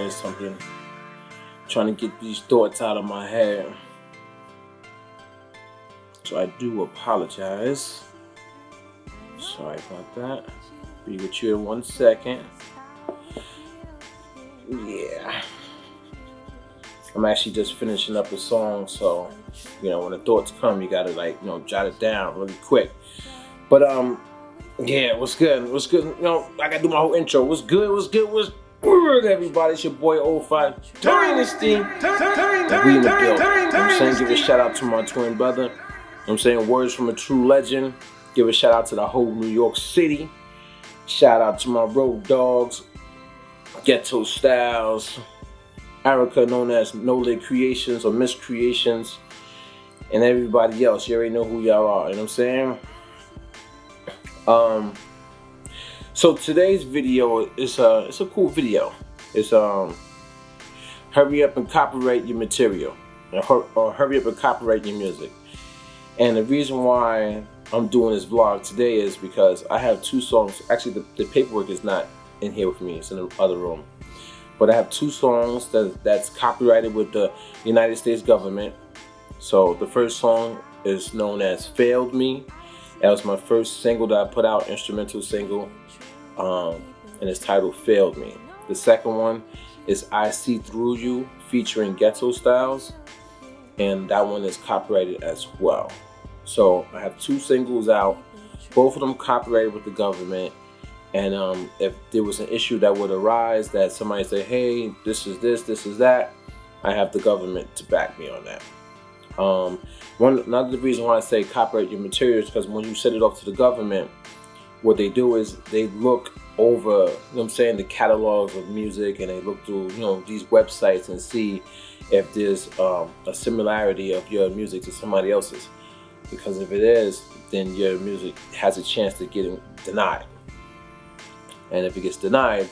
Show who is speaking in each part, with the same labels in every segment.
Speaker 1: doing something, trying to get these thoughts out of my head. So I do apologize. Sorry about that. Be with you in 1 second. Yeah. I'm actually just finishing up a song, so when the thoughts come, you gotta jot it down really quick. But yeah, what's good? What's good? I gotta do my whole intro. What's good? What's good? What's good, everybody? It's your boy oO5 Dynasty. We in the building. I'm saying, give a shout out to my twin brother. I'm saying, words from a true legend. Give a shout out to the whole New York City. Shout out to my road dogs, GhettoStyles, Erica, known as No Lid Creations or Miscreations, and everybody else. You already know who y'all are. You know what I'm saying? So today's video is it's a cool video. It's hurry up and copyright your material, or hurry up and copyright your music. And the reason why I'm doing this vlog today is because I have 2 songs. Actually, the paperwork is not in here with me. It's in the other room. But I have 2 songs that's copyrighted with the United States government. So the first song is known as Failed Me. That was my first single that I put out, instrumental single, and it's titled Failed Me. The second one is I See Thru You, featuring GhettoStyles, and that one is copyrighted as well. So I have 2 singles out, both of them copyrighted with the government. And if there was an issue that would arise, that somebody say, hey, this is this, this is that, I have the government to back me on that. Another reason why I say copyright your material is because when you send it off to the government, what they do is they look over, the catalogs of music, and they look through, these websites and see if there's a similarity of your music to somebody else's. Because if it is, then your music has a chance to get denied. And if it gets denied,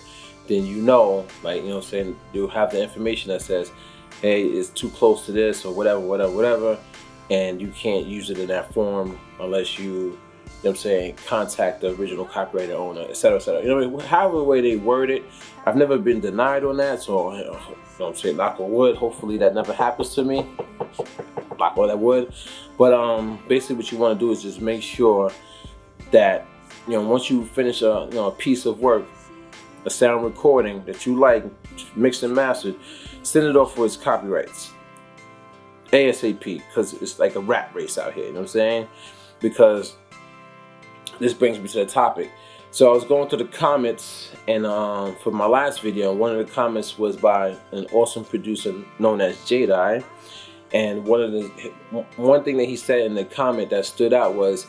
Speaker 1: then you'll have the information that says, hey, it's too close to this, or whatever, and you can't use it in that form unless you contact the original copyrighted owner, etc., etc. However way they word it, I've never been denied on that, so knock on wood, hopefully that never happens to me. Knock on that wood. But basically what you want to do is just make sure that once you finish a piece of work, a sound recording that you like, mixed and mastered, send it off for its copyrights ASAP, because it's like a rat race out here, because this brings me to the topic. So I was going through the comments, and for my last video, one of the comments was by an awesome producer known as Jamel, and one thing that he said in the comment that stood out was,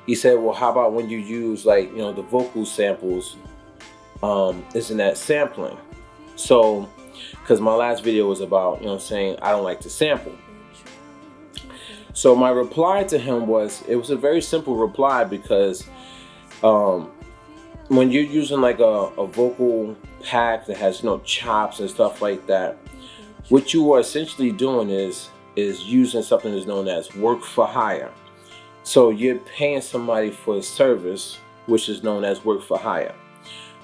Speaker 1: he said, well, how about when you use the vocal samples, isn't that sampling? So, because my last video was about, I don't like to sample. So my reply to him was, it was a very simple reply, because when you're using a vocal pack that has chops and stuff like that, what you are essentially doing is using something that's known as work for hire. So you're paying somebody for a service, which is known as work for hire.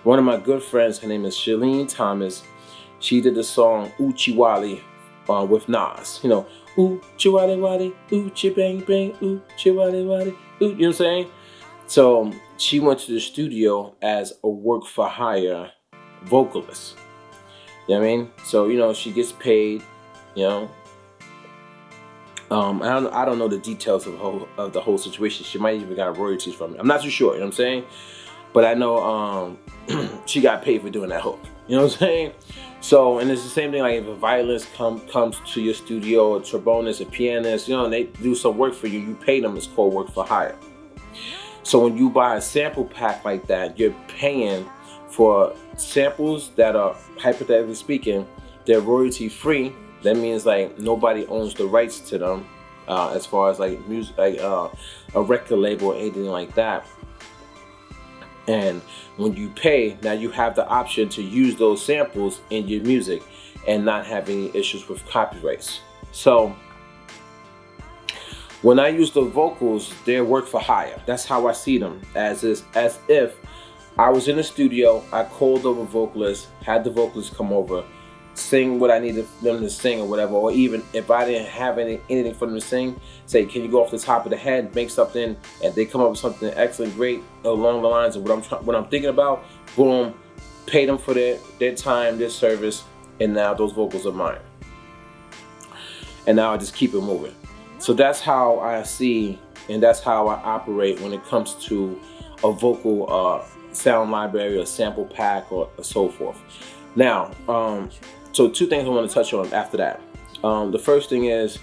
Speaker 1: One of my good friends, her name is Shalene Thomas. She did the song Oochie Wally with Nas. Oochie Wally Wally, Oochie Bang Bang, Oochie Wally Wally, ooh, you know what I'm saying? So she went to the studio as a work for hire vocalist. You know what I mean? So, she gets paid, I don't know the details of the whole situation. She might even got royalties from it. I'm not too sure, you know what I'm saying? But I know she got paid for doing that hook. You know what I'm saying? So, and it's the same thing, like if a violinist comes to your studio, a trombonist, a pianist, and they do some work for you, you pay them. It's called work for hire. So when you buy a sample pack like that, you're paying for samples that are, hypothetically speaking, they're royalty free. That means nobody owns the rights to them, as far as music, a record label or anything like that. And when you pay, now you have the option to use those samples in your music and not have any issues with copyrights. So when I use the vocals, they're work for hire. That's how I see them, as if I was in the studio, I called over a vocalist, had the vocalist come over, sing what I needed them to sing or whatever, or even if I didn't have anything for them to sing, say, can you go off the top of the head, make something, and they come up with something excellent, great, along the lines of what I'm thinking about, boom, pay them for their time, their service, and now those vocals are mine. And now I just keep it moving. So that's how I see, and that's how I operate when it comes to a vocal sound library or sample pack or so forth. Now, so two things I want to touch on after that. The first thing is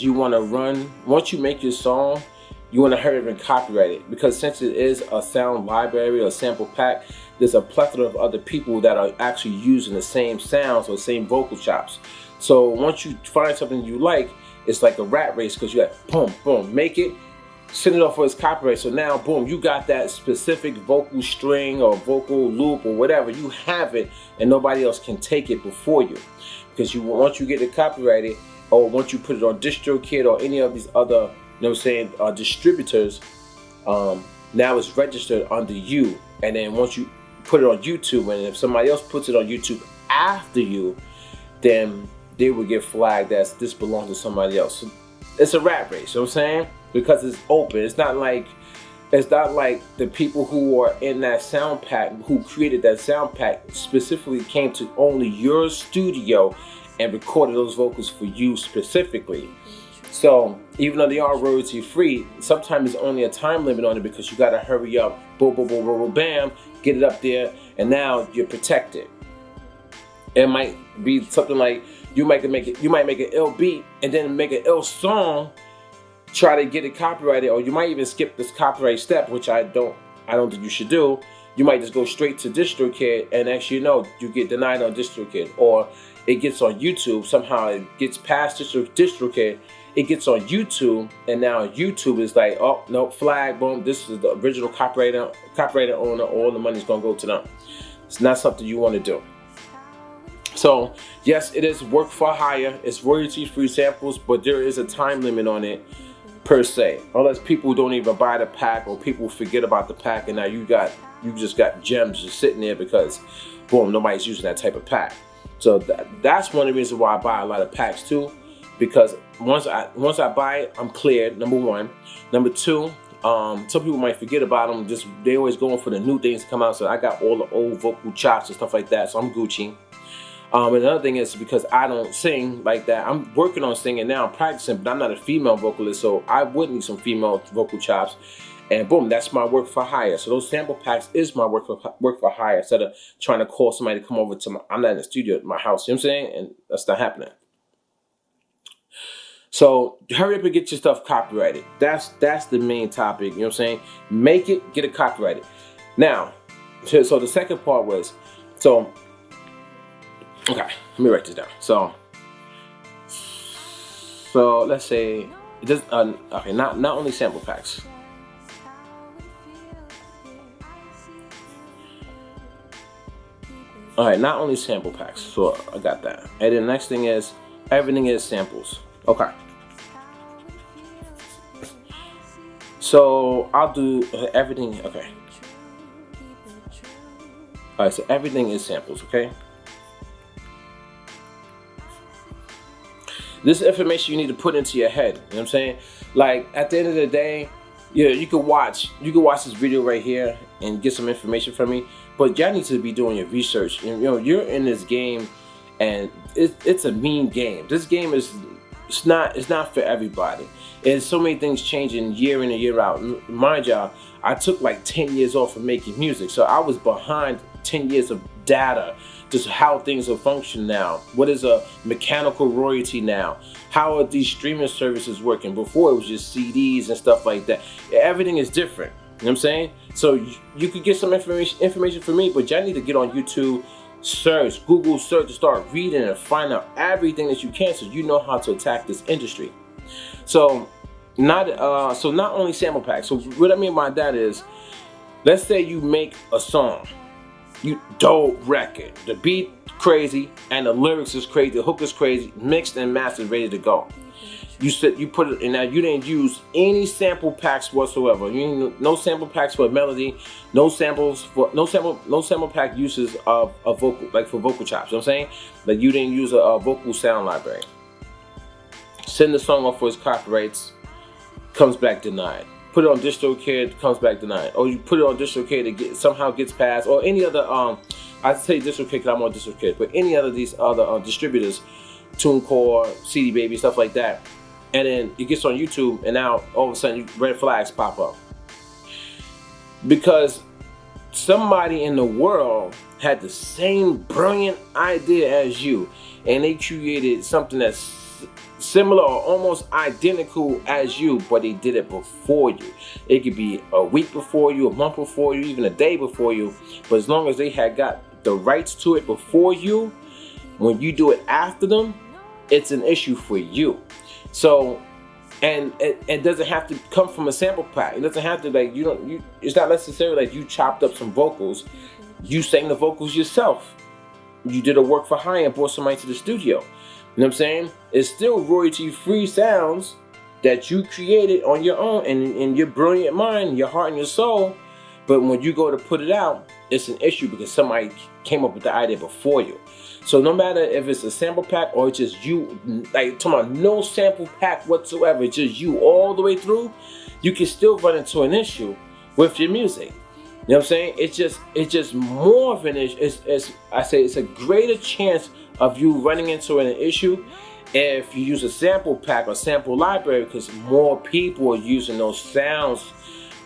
Speaker 1: you want to run, once you make your song, you want to hurry up and copyright it, because since it is a sound library or sample pack, there's a plethora of other people that are actually using the same sounds or same vocal chops. So once you find something you like, it's like a rat race, because you got boom, boom, make it, send it off for its copyright. So now, boom, you got that specific vocal string or vocal loop or whatever. You have it, and nobody else can take it before you, because once you get it copyrighted, or once you put it on DistroKid or any of these other, you know what I'm saying, distributors, now it's registered under you. And then once you put it on YouTube, and if somebody else puts it on YouTube after you, then they will get flagged as this belongs to somebody else. So it's a rat race, you know what I'm saying? Because it's open. It's not like the people who are in that sound pack, who created that sound pack, specifically came to only your studio and recorded those vocals for you specifically. So even though they are royalty free, sometimes there's only a time limit on it, because you gotta hurry up, boom, boom, boom, boom, boom, bam, get it up there, and now you're protected. It might be something like you might make an ill beat and then make an ill song, try to get it copyrighted, or you might even skip this copyright step, which I don't think you should do. You might just go straight to DistroKid, and actually, you know, you get denied on DistroKid, or it gets on YouTube. Somehow it gets past DistroKid, it gets on YouTube, and now YouTube is like, oh no, flag, boom, this is the original copyright owner, all the money's gonna go to them. It's not something you want to do. So yes, it is work for hire, it's royalty free samples, but there is a time limit on it per se, unless people don't even buy the pack, or people forget about the pack, and now you just got gems just sitting there because boom, nobody's using that type of pack. So that's one of the reasons why I buy a lot of packs too, because once I buy it, I'm cleared, number one. Number two, some people might forget about them, they always going for the new things to come out, so I got all the old vocal chops and stuff like that, so I'm Gucci. And another thing is, because I don't sing like that, I'm working on singing now, I'm practicing, but I'm not a female vocalist, so I would need some female vocal chops. And boom, that's my work for hire. So those sample packs is my work for hire, instead of trying to call somebody to come over to I'm not in the studio at my house, you know what I'm saying? And that's not happening. So hurry up and get your stuff copyrighted. That's the main topic, you know what I'm saying? Make it, get it copyrighted. Now, so the second part was, okay, let me write this down. So let's say it does. Okay, not only sample packs. All right, not only sample packs. So I got that. And then the next thing is everything is samples. Okay. So I'll do everything. Okay. All right. So everything is samples. Okay. This is information you need to put into your head. You know what I'm saying? Like at the end of the day, yeah, you could watch this video right here and get some information from me. But y'all need to be doing your research. And, you know, you're in this game, and it's a mean game. This game it's not for everybody. There's so many things changing year in and year out. Mind y'all, I took like 10 years off of making music, so I was behind 10 years of data, just how things are functioning now. What is a mechanical royalty now? How are these streaming services working? Before it was just CDs and stuff like that. Everything is different. You know what I'm saying? So you could get some information from me, but y'all need to get on YouTube, search, Google search, to start reading and find out everything that you can, so you know how to attack this industry. So not only sample packs. So what I mean by that is, let's say you make a song, you dope record, the beat crazy and the lyrics is crazy, the hook is crazy, mixed and mastered, ready to go. You put it, and now you didn't use any sample packs whatsoever. You didn't, no sample packs for melody, no sample pack uses of vocal, like for vocal chops. You know what I'm saying? Like you didn't use a vocal sound library. Send the song off for its copyrights, comes back denied. Put it on DistroKid, comes back denied. Or you put it on DistroKid, it somehow gets passed. Or any other, I say DistroKid because I'm on DistroKid, but any other of these other distributors, TuneCore, CD Baby, stuff like that. And then it gets on YouTube, and now all of a sudden red flags pop up. Because somebody in the world had the same brilliant idea as you, and they created something that's similar or almost identical as you, but they did it before you. It could be a week before you, a month before you, even a day before you, but as long as they had got the rights to it before you, when you do it after them, it's an issue for you. So, and it doesn't have to come from a sample pack. It doesn't have to, like, it's not necessarily like you chopped up some vocals. You sang the vocals yourself. You did a work for hire and brought somebody to the studio. You know what I'm saying? It's still royalty-free sounds that you created on your own and in your brilliant mind, your heart and your soul. But when you go to put it out, it's an issue because somebody came up with the idea before you. So no matter if it's a sample pack or it's just you, like talking about no sample pack whatsoever, it's just you all the way through, you can still run into an issue with your music. You know what I'm saying? It's just more of an issue. It's a greater chance of you running into an issue if you use a sample pack or sample library, because more people are using those sounds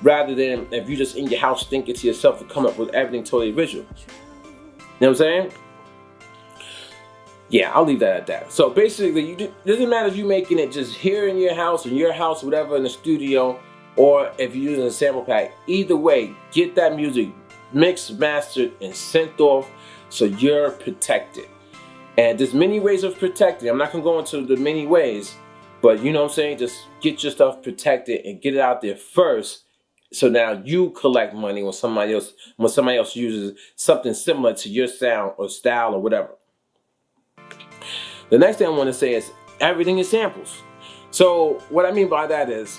Speaker 1: rather than if you just in your house thinking to yourself to come up with everything totally original. You know what I'm saying? Yeah, I'll leave that at that. So basically, it doesn't matter if you're making it just here in your house, whatever, in the studio, or if you're using a sample pack. Either way, get that music mixed, mastered, and sent off so you're protected. And there's many ways of protecting. I'm not going to go into the many ways, but you know what I'm saying? Just get your stuff protected and get it out there first. So now you collect money when somebody else uses something similar to your sound or style or whatever. The next thing I want to say is everything is samples. So what I mean by that is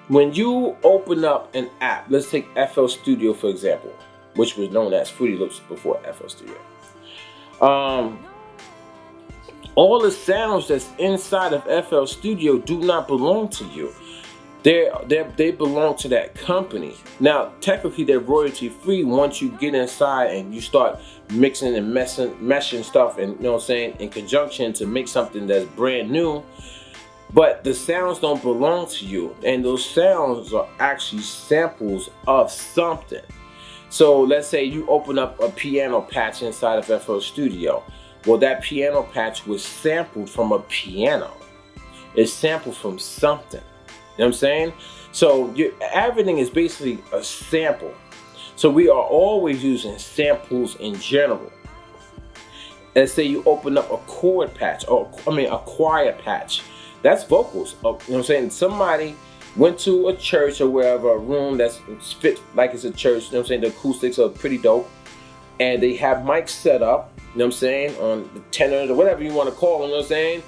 Speaker 1: when you open up an app, let's take FL Studio for example, which was known as Fruity Loops before FL Studio. All the sounds that's inside of FL Studio do not belong to you. They belong to that company. Now, technically, they're royalty free once you get inside and you start mixing and meshing stuff, and you know what I'm saying, in conjunction to make something that's brand new. But the sounds don't belong to you, and those sounds are actually samples of something. So let's say you open up a piano patch inside of FL Studio. Well, that piano patch was sampled from a piano. It's sampled from something. You know what I'm saying? So everything is basically a sample. So we are always using samples in general. Let's say you open up a chord patch, a choir patch. That's vocals. You know what I'm saying? Somebody went to a church or wherever, a room that's fit like it's a church. You know what I'm saying? The acoustics are pretty dope. And they have mics set up, you know what I'm saying, on the tenors or whatever you want to call them, you know what I'm saying?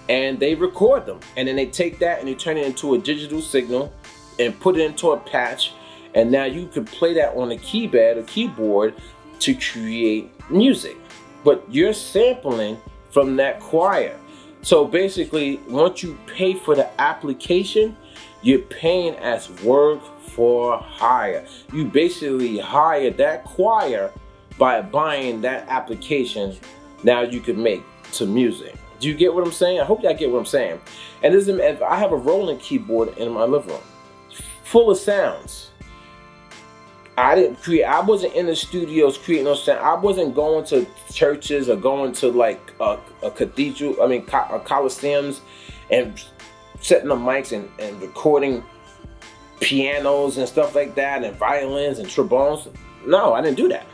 Speaker 1: And they record them, and then they take that and they turn it into a digital signal and put it into a patch, and now you can play that on a keyboard to create music. But you're sampling from that choir. So basically, once you pay for the application, you're paying as work for hire. You basically hire that choir by buying that application. Now you can make some music. Do you get what I'm saying? I hope y'all get what I'm saying. And this is, I have a rolling keyboard in my living room, full of sounds. I wasn't in the studios creating those sounds. I wasn't going to churches or going to like a cathedral, coliseums, and setting up mics and recording pianos and stuff like that, and violins and trombones. No, I didn't do that.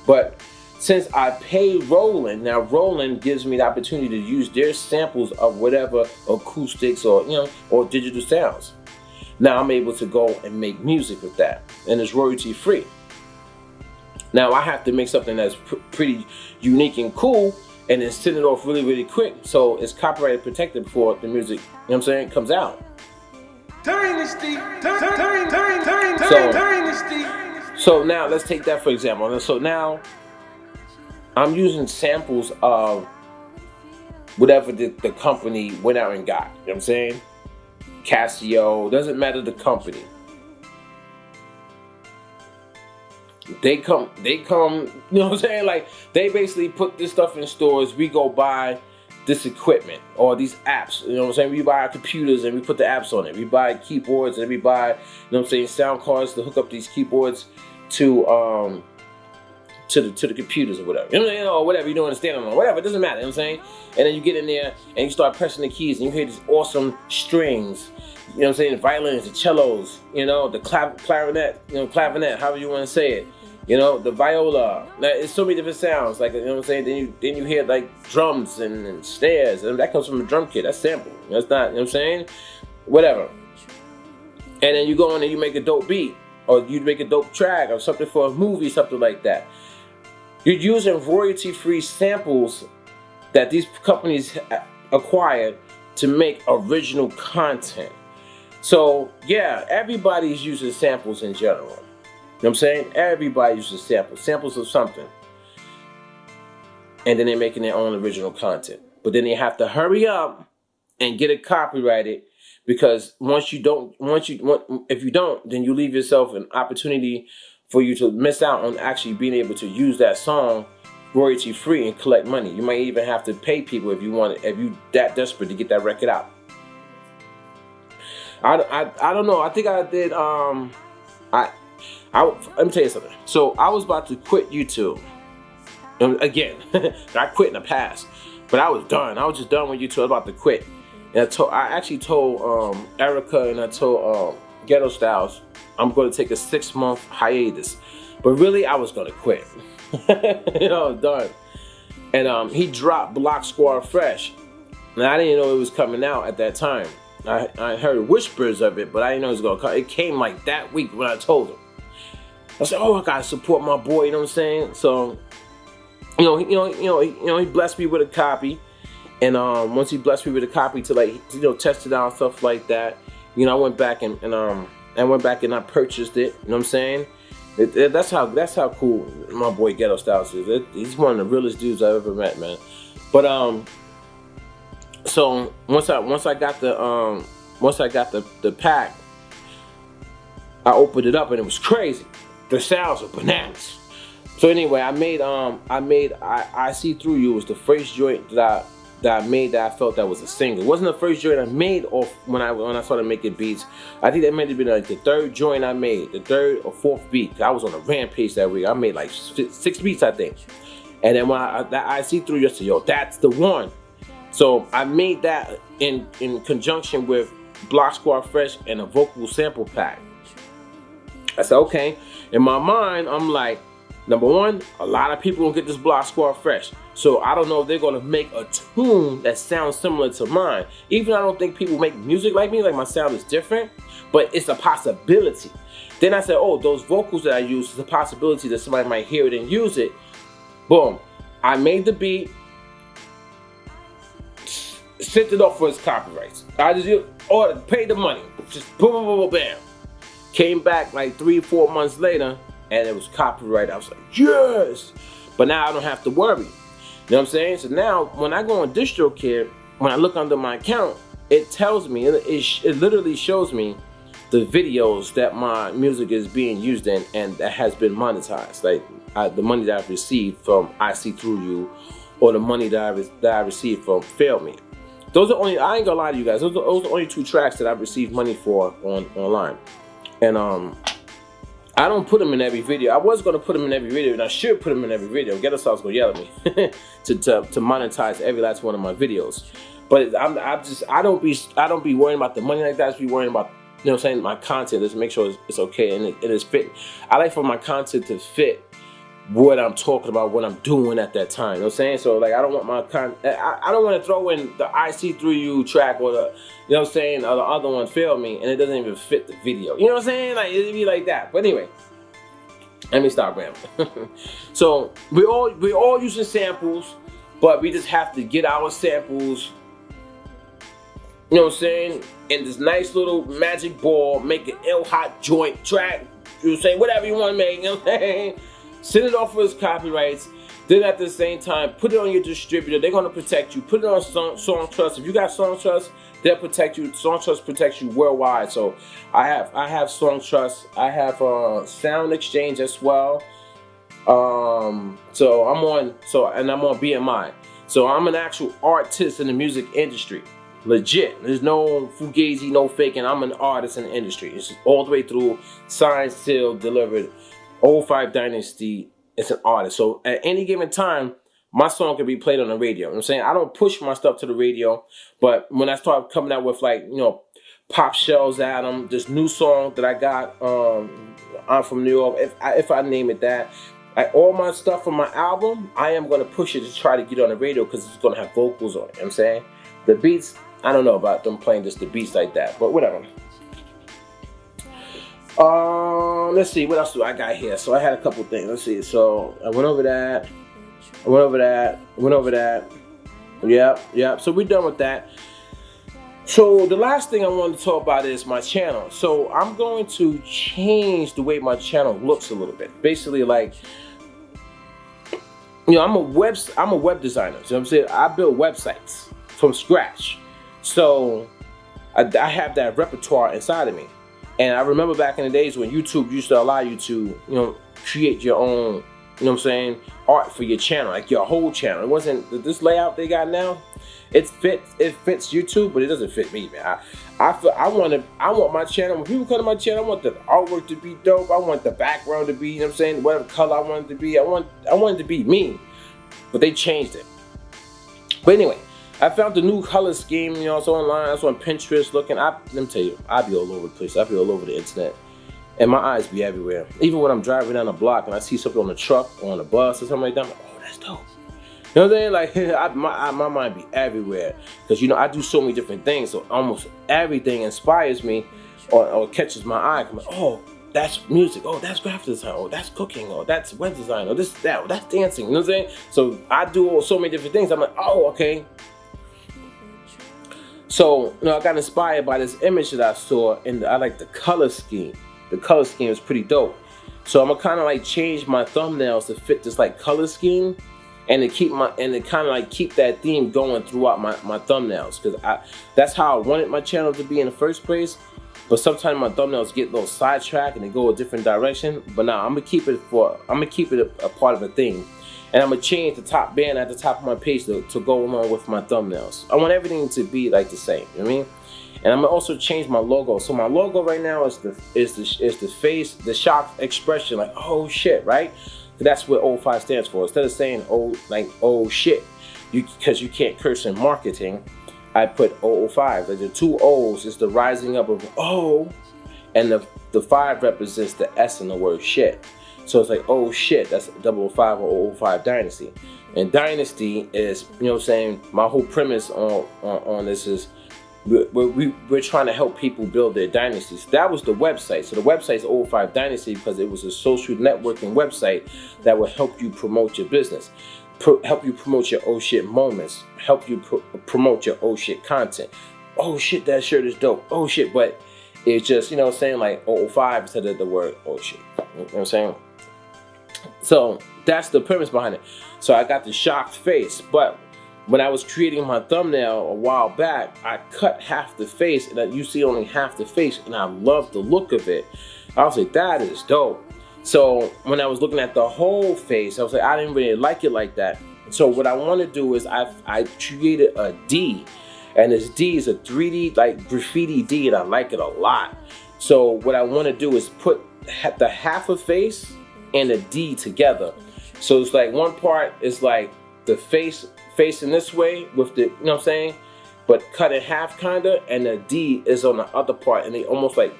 Speaker 1: But since I pay Roland, now Roland gives me the opportunity to use their samples of whatever acoustics or or digital sounds. Now I'm able to go and make music with that, and it's royalty free. Now I have to make something that's pretty unique and cool, and then send it off really, really quick. So it's copyright protected before the music, you know what I'm saying, comes out.
Speaker 2: Dynasty.
Speaker 1: So now let's take that for example. So now I'm using samples of whatever the company went out and got. You know what I'm saying? Casio, doesn't matter the company. They come, you know what I'm saying? Like, they basically put this stuff in stores. We go buy this equipment or these apps, you know what I'm saying? We buy our computers and we put the apps on it. We buy keyboards and we buy, you know what I'm saying, sound cards to hook up these keyboards to the computers or whatever. You know, or whatever, you don't understand them or whatever, it doesn't matter, you know what I'm saying? And then you get in there and you start pressing the keys and you hear these awesome strings, you know what I'm saying, the violins, the cellos, you know, the clarinet, you know, clavinet, however you want to say it. You know, the viola. It's so many different sounds. Like, you know what I'm saying? Then you hear like drums and snares, and that comes from a drum kit. That's sample. That's not, you know what I'm saying? Whatever. And then you go in and you make a dope beat, or you make a dope track, or something for a movie, something like that. You're using royalty-free samples that these companies acquired to make original content. So yeah, everybody's using samples in general. You know what I'm saying? Everybody uses samples of something. And then they're making their own original content. But then they have to hurry up and get it copyrighted, because if you don't, then you leave yourself an opportunity for you to miss out on actually being able to use that song royalty free and collect money. You might even have to pay people if you that desperate to get that record out. I don't know. I think I did let me tell you something. So I was about to quit YouTube. Again, I quit in the past, but I was done. I was just done with YouTube. I was about to quit. And I actually told Erica and I told GhettoStyles I'm going to take a 6-month hiatus. But really, I was going to quit. You know, I was done. And he dropped Block Squad Fresh. And I didn't know it was coming out at that time. I heard whispers of it, but I didn't know it was going to come. It came like that week when I told him. I said, oh, I gotta support my boy, you know what I'm saying? So, he blessed me with a copy, and once he blessed me with a copy to, like, test it out and stuff like that, I went back and I purchased it. You know what I'm saying? That's how cool my boy GhettoStyles is. He's one of the realest dudes I've ever met, man. But so once I got the pack, I opened it up and it was crazy. The sounds are bananas. So anyway, I made I See Thru You was the first joint that I made that I felt that was a single. It wasn't the first joint I made off when I started making beats. I think that might have been like the third joint I made, the third or fourth beat. I was on a rampage that week. I made like 6 beats, I think. And then when I See Thru You, I said, yo, that's the one. So I made that in conjunction with Block Squad Fresh and a vocal sample pack. I said, okay. In my mind, I'm like, number one, a lot of people don't get this Block Squad Fresh. So I don't know if they're gonna make a tune that sounds similar to mine. Even I don't think people make music like me, like my sound is different, but it's a possibility. Then I said, oh, those vocals that I use is a possibility that somebody might hear it and use it. Boom. I made the beat, sent it off for its copyrights. I just paid the money. Just boom, boom, boom, bam. Came back like 3-4 months later and it was copyrighted. I was like, yes! But now I don't have to worry. You know what I'm saying? So now when I go on DistroKid, when I look under my account, it tells me, it literally shows me the videos that my music is being used in and that has been monetized. Like the money that I've received from I See Thru You, or the money that I received from Fail Me. Those are only, I ain't gonna lie to you guys, those are only 2 tracks that I've received money for online. And I don't put them in every video. I was gonna put them in every video, and I should put them in every video. GhettoStyles gonna yell at me to monetize every last one of my videos. But I don't be worrying about the money like that. I just be worrying about, you know what I'm saying, my content. Just make sure it's okay and it is fit. I like for my content to fit what I'm talking about, what I'm doing at that time. You know what I'm saying? So like, I don't want my I don't want to throw in the I See Thru You track or the, you know what I'm saying, or the other one Fail Me, and it doesn't even fit the video. You know what I'm saying? Like, it'd be like that. But anyway, let me stop rambling. So we're all using samples, but we just have to get our samples, you know what I'm saying, in this nice little magic ball, make an ill hot joint track, you know what I'm saying, whatever you want to make, you know what I'm saying, send it off for its copyrights. Then at the same time, put it on your distributor. They're gonna protect you. Put it on Song Trust. If you got Song Trust, they'll protect you. Song Trust protects you worldwide. So I have Song Trust. I have SoundExchange as well. So I'm on BMI. So I'm an actual artist in the music industry. Legit. There's no fugazi, no faking. I'm an artist in the industry. It's all the way through, signed, sealed, delivered. oO5 Dynasty. It's an artist. So at any given time, my song can be played on the radio. You know what I'm saying? I don't push my stuff to the radio, but when I start coming out with, like, you know, Pop Shells Adam, this new song that I got, I'm from New York, if I name it that, all my stuff from my album, I am going to push it to try to get on the radio because it's going to have vocals on it. You know what I'm saying? The beats, I don't know about them playing just the beats like that, but whatever. Let's see, what else do I got here? So I had a couple things. Let's see. So I went over that. Yep. So we're done with that. So the last thing I wanted to talk about is my channel. So I'm going to change the way my channel looks a little bit. Basically, like, you know, I'm a web designer. So I'm saying I build websites from scratch. So I have that repertoire inside of me. And I remember back in the days when YouTube used to allow you to, you know, create your own, you know what I'm saying, art for your channel, like your whole channel. It wasn't this layout they got now. It fits YouTube, but it doesn't fit me, man. I want my channel. When people come to my channel, I want the artwork to be dope. I want the background to be, you know what I'm saying, whatever color I want it to be. I want it to be me, but they changed it. But anyway, I found the new color scheme, you know, it's online, I was on Pinterest looking. Let me tell you, I be all over the place. I be all over the internet. And my eyes be everywhere. Even when I'm driving down the block and I see something on the truck or on the bus or something like that, I'm like, oh, that's dope. You know what I'm saying? Like, my mind be everywhere. Because, you know, I do so many different things. So almost everything inspires me or catches my eye. I'm like, oh, that's music. Oh, that's graphic design. Oh, that's cooking. Oh, that's web design. Oh, that's dancing. You know what I'm saying? So I do so many different things. I'm like, oh, okay. So, you know, I got inspired by this image that I saw, and I like the color scheme. The color scheme is pretty dope. So I'm gonna kind of like change my thumbnails to fit this like color scheme, and to kind of like keep that theme going throughout my thumbnails, because that's how I wanted my channel to be in the first place. But sometimes my thumbnails get a little sidetracked and they go a different direction. But now I'm gonna keep it a part of a theme. And I'm gonna change the top band at the top of my page to go along with my thumbnails. I want everything to be like the same, you know what I mean? And I'm gonna also change my logo. So my logo right now is the face, the shocked expression, like, oh shit, right? That's what oO5 stands for. Instead of saying oh shit, because you can't curse in marketing, I put oO5. Like the two O's is the rising up of O, and the 5 represents the S in the word shit. So it's like, oh shit, that's 005 or oO5 Dynasty. And Dynasty is, you know what I'm saying, my whole premise on this is we're trying to help people build their dynasties. That was the website. So the website is oO5 Dynasty because it was a social networking website that will help you promote your business, help you promote your oh shit moments, help you promote your oh shit content. Oh shit, that shirt is dope. Oh shit, but it's just, you know what I'm saying, like oO5 instead of the word oh shit. You know what I'm saying? So that's the premise behind it. So I got the shocked face, but when I was creating my thumbnail a while back, I cut half the face, and you see only half the face, and I love the look of it. I was like, that is dope. So when I was looking at the whole face, I was like, I didn't really like it like that. So what I want to do is I created a D, and this D is a 3D like graffiti D, and I like it a lot. So what I want to do is put the half a face and a D together. So it's like one part is like the face facing this way with the, you know what I'm saying, but cut in half kinda, and the D is on the other part, and they almost like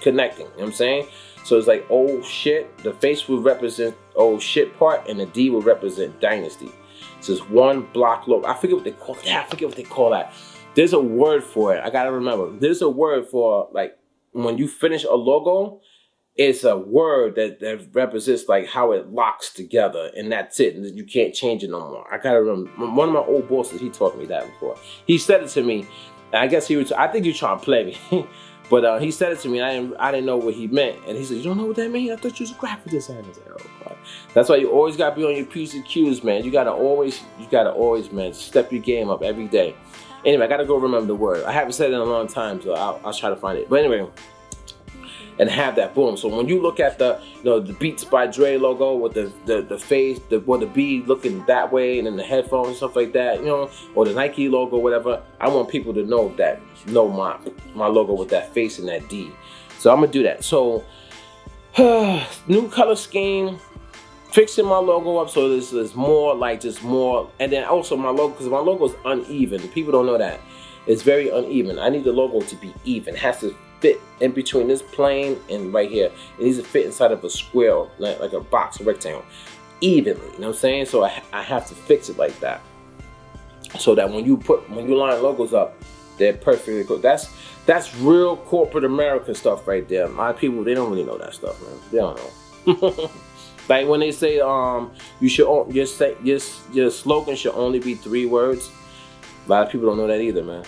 Speaker 1: connecting, you know what I'm saying? So it's like, oh shit, the face will represent oh shit part, and the D will represent Dynasty. So it's one block logo. I forget what they call that. There's a word for it. I gotta remember. There's a word for, like, when you finish a logo, it's a word that represents like how it locks together, and that's it. And you can't change it no more. I gotta remember, one of my old bosses, he taught me that before. He said it to me. I guess I think he was trying to play me. But he said it to me, and I didn't know what he meant. And he said, "You don't know what that means? I thought you was a graphic designer." I was like, "Oh God." That's why you always gotta be on your P's and Q's, man. You gotta always, man, step your game up every day. Anyway, I gotta go remember the word. I haven't said it in a long time, so I'll try to find it. But anyway, and have that boom. So when you look at the the Beats by Dre logo with the face, the B looking that way, and then the headphones and stuff like that, or the Nike logo, whatever. I want people to know my logo with that face and that D. So I'm gonna do that. So new color scheme, fixing my logo up so this is more like just more, and then also my logo, because my logo is uneven. People don't know that. It's very uneven. I need the logo to be even. It has to fit in between this plane and right here. It needs to fit inside of a square, like a box, a rectangle, evenly. You know what I'm saying? So I have to fix it like that, so that when you line logos up, they're perfectly good. That's real corporate America stuff right there. A lot of people, they don't really know that stuff, man. They don't know. Like when they say you should your slogan should only be 3 words. A lot of people don't know that either, man.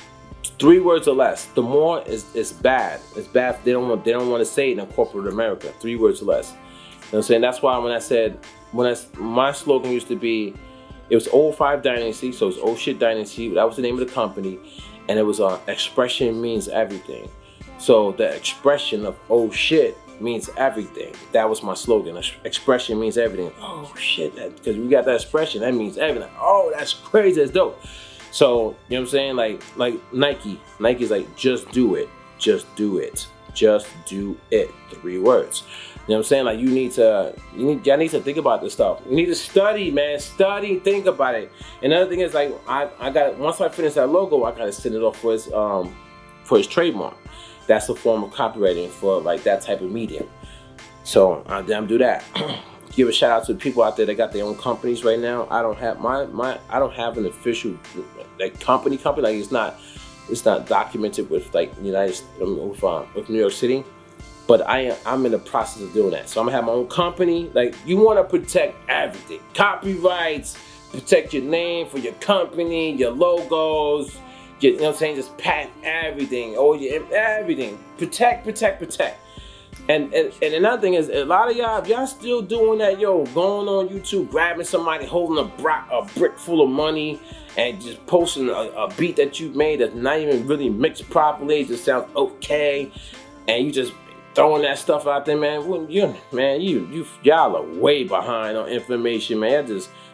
Speaker 1: 3 words or less. The more is bad. It's bad. They don't want to say it in corporate America. 3 words or less. You know what I'm saying? That's why when I said my slogan used to be, it was oO5 Dynasty, so it's oO Dynasty. That was the name of the company, and it was expression means everything. So the expression of oh shit means everything. That was my slogan. Expression means everything. Oh shit, because we got that expression, that means everything. Oh, that's crazy, that's dope. So, you know what I'm saying? Like Nike's like, just do it. Just do it. Just do it. 3 words. You know what I'm saying? Like y'all need to think about this stuff. You need to study, man. Study, think about it. And another thing is, like, I got, once I finish that logo, I gotta send it off for his trademark. That's a form of copywriting for like that type of medium. So I'm do that. Give a shout out to the people out there that got their own companies right now. I don't have I don't have an official like company. Like it's not documented with like with New York City. But I'm in the process of doing that. So I'm gonna have my own company. Like, you wanna protect everything. Copyrights, protect your name for your company, your logos, you know what I'm saying? Just patent everything, everything. Protect. And another thing is, a lot of y'all, if y'all still doing that, going on YouTube, grabbing somebody holding a brick full of money and just posting a beat that you made that's not even really mixed properly, it just sounds okay, and you just throwing that stuff out there, man. Y'all are way behind on information, man.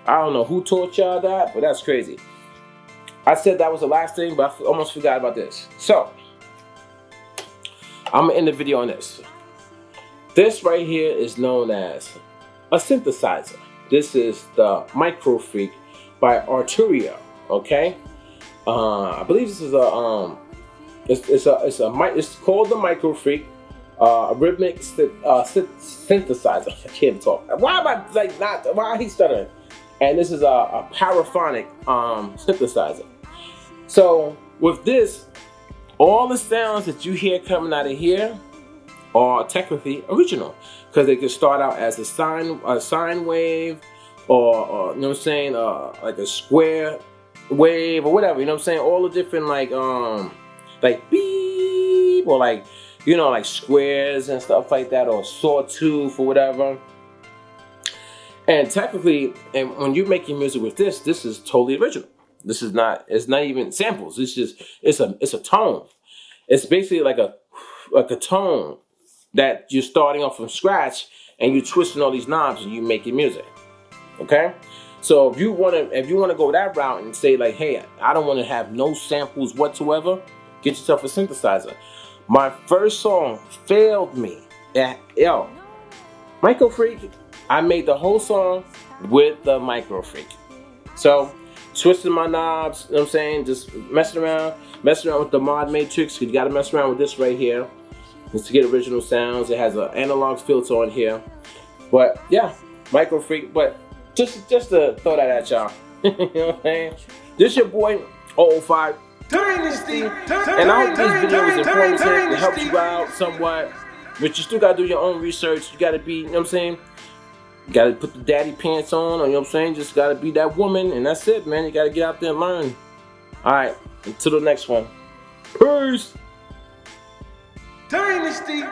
Speaker 1: I don't know who taught y'all that, but that's crazy. I said that was the last thing, but I almost forgot about this. So I'm gonna end the video on this. This right here is known as a synthesizer. This is the MicroFreak by Arturia. Okay, I believe this is it's called the MicroFreak, a rhythmic synthesizer. I can't talk. Why am I like not? Why he stuttering? And this is a paraphonic synthesizer. So with this, all the sounds that you hear coming out of here are technically original, because they can start out as a sine wave, or you know what I'm saying, like a square wave or whatever. You know what I'm saying? All the different like beep, or like, you know, like squares and stuff like that, or sawtooth or whatever. And technically, and when you're making music with this is totally original. It's not even samples. It's a tone. It's basically like a tone that you're starting off from scratch, and you're twisting all these knobs and you're making music. Okay? So if you wanna go that route and say like, hey, I don't wanna have no samples whatsoever, get yourself a synthesizer. My first song failed me. MicroFreak, I made the whole song with the MicroFreak. So twisting my knobs, you know what I'm saying, just messing around with the mod matrix, because you gotta mess around with this right here. It's to get original sounds. It has an analog filter on here. But yeah, MicroFreak. But just to throw that at y'all. You know what I'm saying? This your boy, oO5 Dynasty. And I hope this video was informative. It helps you out somewhat. But you still gotta do your own research. You gotta be, you know what I'm saying? You gotta put the daddy pants on, or you know what I'm saying? Just gotta be that woman, and that's it, man. You gotta get out there and learn. Alright, until the next one. Peace!
Speaker 2: Dynasty.